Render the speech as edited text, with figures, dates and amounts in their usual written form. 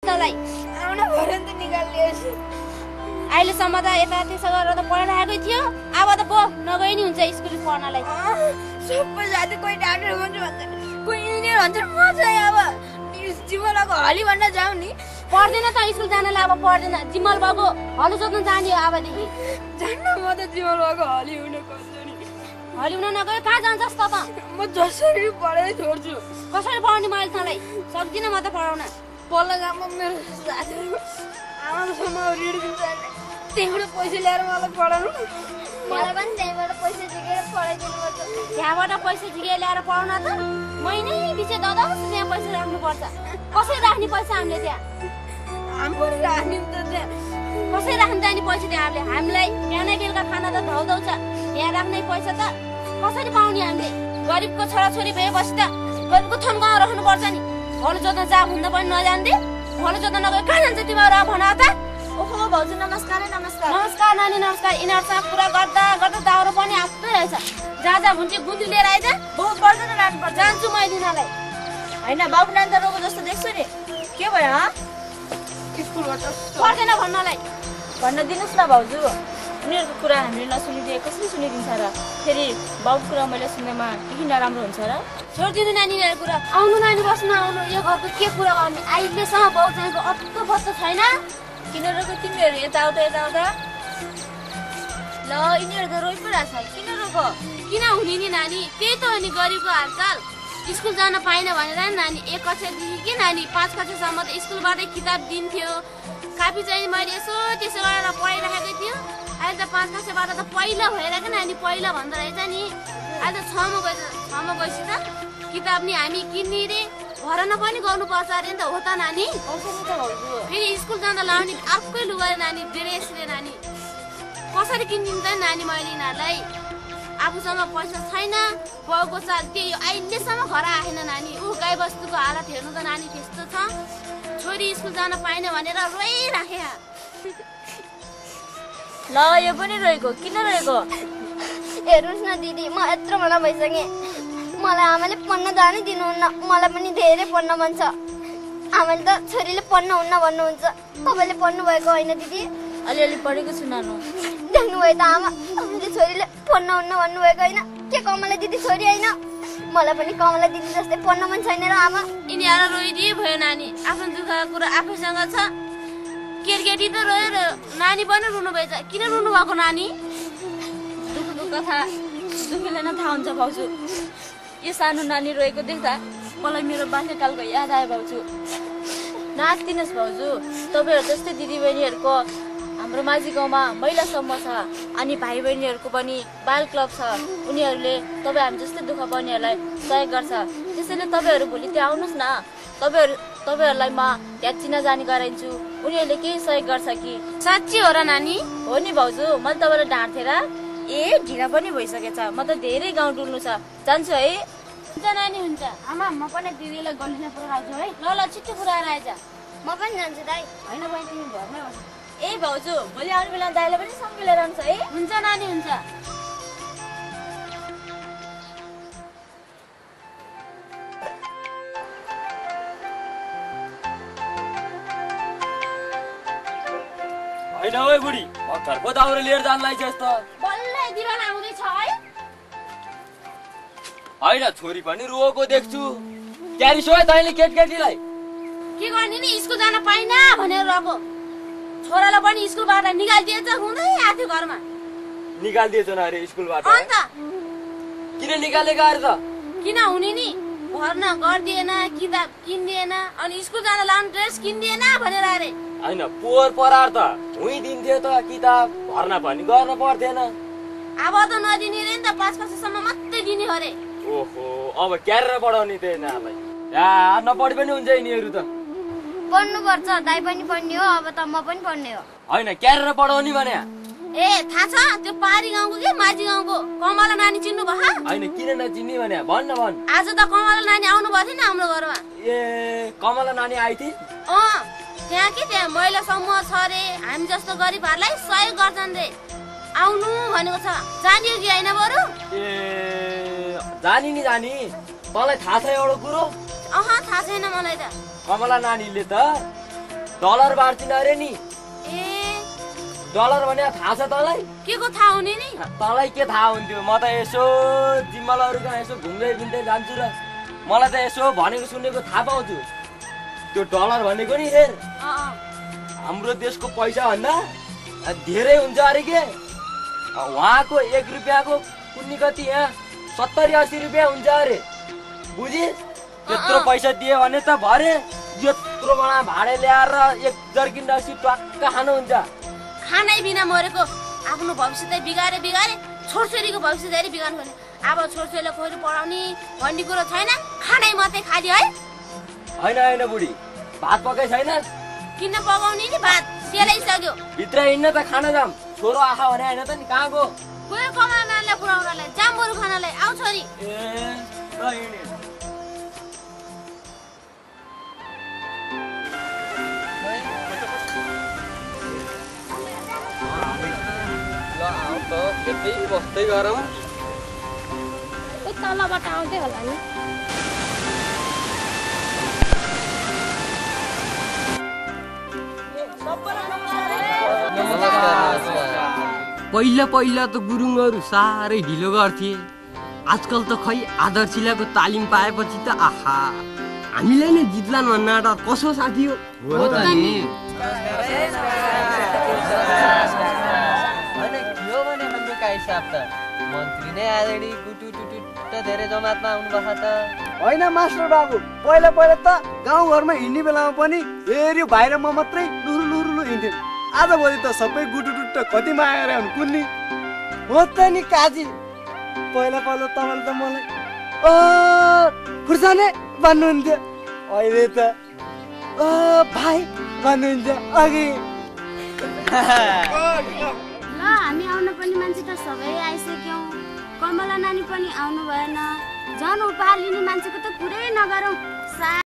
तलाई आउन भर्यो नि त निकाल्लिएछ। अहिलेसम्म त यता त्यसो गरेर त पढेर आएकै थियो। अब त पो नगइ नि हुन्छ स्कुल पढ्नलाई। सबै जाति कोही डाक्टर हुन्छ भन्छ, कोही इन्जिनियर भन्छ। म चाहिँ अब जिमलको हली भन्न जाऊ नि। पढ्दैन त स्कुल जानलाई, अब पढ्दैन। जिमल बाबु हलो जोत्न जाने हो अबदेखि। जान्न, म त जिमलको हली हुन खोज्छु नि। हली हुन नगयो कहाँ जान्छस् त? म जसरी पढाइ छोड्छु। कसरी पढाउने मैले तँलाई? सक्दिनँ म त पढाउन। पल्लो गाउँमा मेरो साथीहरू आमासँग ऋण दिन्छ, त्यहीँबाट पैसा ल्याएर मलाई पढाउनु। मलाई पनि त्यहीँबाट पैसा झिकेर पढाइदिनु पर्छ। त्यहाँबाट पैसा झिकेर ल्याएर पढाउन त महिनै पछि दादा त्यहाँ पैसा राख्नुपर्छ। कसरी राख्ने पैसा हामीले त्यहाँ? हामी राख्ने त त्यहाँ कसरी राख्नु जाने पैसा त्यहाँ हामीलाई बिहानै बेलुका खाना त धाउदाउ छ। यहाँ राख्ने पैसा त कसरी पाउने हामीले? गरिबको छोराछोरी भएपछि त गरिबको थन्कामा राख्नुपर्छ नि। हलो जोत्न जा भन्दा पनि नजान्थे। हलो जोत्न नगए कहाँ जान्छ तिमीहरू भन त? ओहो भाउजू नमस्कार। नमस्कार नानी नमस्कार। यिनीहरूसँग कुरा गर्दा गर्दा दाउरो पनि आफ्नै रहेछ। जा भुन्टी गुन्दी लिएर आइज। बहुत पर्दैन लानुपर्छ। जान्छु म दिनलाई। होइन बाबु नानी त रोग जस्तो देख्छु नि, के भयो? स्कुलबाट पर्दैन भन्नलाई। भन्न दिनुहोस् न भाउजू, उनीहरूको कुरा हामीले नसुनिदिए कसरी सुनिदिन्छ र? फेरि बाबुको कुरा मैले सुन्दामा केही नराम्रो हुन्छ र? छोडिदिनु नानीहरू कुरा। आउनु नानी बस्नु आउनु। यो घरको के कुरा गर्ने? अहिलेसम्म बाउ चाहिँको अत्तो बत्तो छैन। किन रोको तिमीहरू यताउता? ल यिनीहरू त रोइ पो रहेछ, किन रोको? किन हुने नि नानी? त्यही त हो नि गरिबको हालचाल। स्कुल जान पाइन भनेर नानी 1 कक्षादेखि के नानी 5 कक्षासम्म त स्कुलबाटै किताब दिन्थ्यो। कापी चाहिँ मैले यसो त्यसो गरेर पढिराखेकै थियो। अहिले त 5 कक्षाबाट त पहिला भएर के नानी पहिला भन्दो रहेछ नि। अहिले त 6मा गएपछि त किताब नि हामी किन्ने रे भर्ना पनि गर्नुपर्छ अरे नि त। हो त नानी? फेरि स्कुल जाँदा लाउने अर्कै लुगा नानी, ड्रेस रे नानी। कसरी किनिदिन्छ नानी मैले यिनीहरूलाई? आफूसँग पैसा छैन। बाउको चाल त्यही अहिलेसम्म घर आएन नानी। गाई बस्तुको हालत हेर्नु त नानी त्यस्तो छ। छोरी स्कुल जान पाएन भनेर रोइराखे। ल यो पनि रोएको, किन रोएको? हेर्नुहोस् न दिदी, म यत्रो भन भइसकेँ। मलाई आमाले पढ्न जानै दिनुहुन्न। मलाई पनि धेरै पढ्न मन छ। आमाले त छोरीले पढ्न हुन्न भन्नुहुन्छ। तपाईँले पढ्नु भएको होइन दिदी? अलिअलि पढेको छु नानु। देख्नुभयो त आमा, तपाईँले छोरीले पढ्न हुन्न भन्नुभएको होइन? के कमला दिदी छोरी होइन? मलाई पनि कमला दिदी जस्तै पढ्न मन छैन र आमा। यिनीहरू रोइदिए भयो नानी। आफ्नो दुःखको कुरा आफैसँग छ। केटी त रोयो, नानी पनि रुनु भएछ। किन रुनु भएको नानी? दुःखको कथा दुःखीलाई नै थाहा हुन्छ भाउजू। यो सानो नानी रोएको देख्दा मलाई मेरो बाल्यकालको याद आयो भाउजू। नाच्दिनुहोस् भाउजू, तपाईँहरू जस्तै दिदीबहिनीहरूको हाम्रो माझी गाउँमा महिला समूह छ, अनि भाइ बहिनीहरूको पनि बाल क्लब छ। उनीहरूले तपाईँ हामी जस्तै दुःख पर्नेहरूलाई सहयोग गर्छ। त्यसैले तपाईँहरू भोलि त्यहाँ आउनुहोस् न। तपाईँहरूलाई म त्यहाँ चिनाजानी गराइदिन्छु। उनीहरूले केही सहयोग गर्छ कि? साँच्ची हो र नानी? हो नि भाउजू, मैले तपाईँलाई ढाँट्थेँ र? ढिला पनि भइसकेछ। म त धेरै गाउँ डुल्नु छ। जान्छु है। हुन्छ नानी हुन्छ। आमा म पनि दिदीलाई गल्लीमा पुऱ्याउँछु है। ल छिट्टो पुऱ्याएर आइज। म पनि जान्छु दाइ। होइन बहिनी तिमी घरमै बस। भाउजू भोलि आउने बेला दाइलाई पनि सँगै लिएर आउँछ है? हुन्छ नानी हुन्छ। होइन ओइ बुढी, भर्खर पो दाउरा लिएर जान लागिस् त। बल्लै दिवान आउँदैछ है। होइन छोरी पनि रोएको देख्छु। क्यारी सोय तैँले केटीलाई के गर्ने नि? स्कुल जान पाइन भनेर रोको। छोरालाई पनि स्कुलबाट निकालिदिएछ। हुँदै आएको घरमा निकालिदिएछ न अरे स्कुलबाट? अन्त किन निकालेको अरे त? किन हुने नि? भर्ना गरिदिएन, किताब किनिदिएन, अनि स्कुल जान लाउने ड्रेस किनिदिएन भनेर अरे। होइन पोहोर परार त हुँ दिन्थ्यो त किताब, भर्ना पनि गर्न पर्थेन। अब त नदिने रे नि त। 5 कक्षासम्म मात्रै दिने अरे। ओहो, अब क्यारेर पढाउने त यिनीहरूलाई। नपढे पनि हुन्छ यिनीहरू त। पढ्नु पर्छ, दाइ पनि पढ्ने हो, अब त म पनि पढ्ने हो। होइन क्यारेर पढाउने भने? थाहा छ त्यो पारी गाउँको के माझी गाउँको कमला नानी चिन्नु भयो? होइन किन नचिन्ने भने भन्। आज त कमला नानी आउनु भएको थियो नि हाम्रो घरमा। कमला नानी आइथी? त्यहाँ महिला समूह छ रे। हामी जस्तो गरिबहरूलाई सहयोग गर्छन् रे। आउनु भनेको छ। जानियो कि होइन बरु? जानी नि जानी। तँलाई थाहा छ एउटा कुरो? थाहा छैन मलाई त। कमला नानीले त डलर बाँड्दिन अरे नि। ए डलर भने थाहा छ तँलाई? के को थाहा हुने नि? तँलाई के थाहा हुन्थ्यो? म त यसो जिम्मलहरू कहाँ यसो घुम्दै घुम्दै जान्छु र मलाई त यसो भनेको सुनेको थाहा पाउँछु। त्यो डलर भनेको नि हेर हाम्रो देशको पैसा भन्दा धेरै हुन्छ अरे के। उहाँको 1 रुपियाँको कुन्नी कति यहाँ 70-80 रुपियाँ हुन्छ अरे। बुझिस्? त्यत्रो पैसा दियो भने त भरे यत्रो बडा भाडे ल्याएर 1 जर्किन रक्सी टक्क खानुहुन्छ। खानै बिना मरेको आफ्नो भविष्य त बिगारे छोरछोरीको भविष्य धेरै बिगार्नु पर्ने। अब छोरछोरीलाई खोरी पढाउने भन्ने कुरो छैन, खानै मात्रै खाली है। होइन बुढी, भात पकाइ छैन? किन पकाउने नि, भात सेलाइसक्यो। भित्र हिँड्न त खान जाम, छोरो आखा भने होइन त नि। कहाँ गयो? गयो कमानालाई पुऱ्याउनलाई, जाम बरु खानालाई। आऊ छोरी। बस्दै गरौँ। तलबाट आउँदै होला नि। पहिला त गुरुङहरू साह्रै ढिलो गर्थे। आजकल त खै आदर्शिलाको तालिम पाएपछि त आहा हामीलाई नै जित्लान् भन्ने आँटा कसो साथी हो त नि। मन्त्री नै आजडी गुटु टुटु धेरै जमातमा आउनुभएको त होइन मास्टर बाबु, पहिला त गाउँघरमा हिँड्ने बेलामा पनि फेरि भाइ र म मात्रै लुरु हिँड्थ्यौँ। आजभोलि त सबै गुटुटुट्ट कति माया गरे कुन्नी हो त नि काजी। पहिला तपाईँले त मलाई खुर्साने भन्नुहुन्थ्यो, अहिले त भाइ भन्नुहुन्थ्यो अघि। ल हामी आउनु पनि मान्छे त सबै आइसक्यौँ। कमला नानी पनि आउनु भएन। झन् उपहार लिने मान्छेको त कुरै नगरौँ।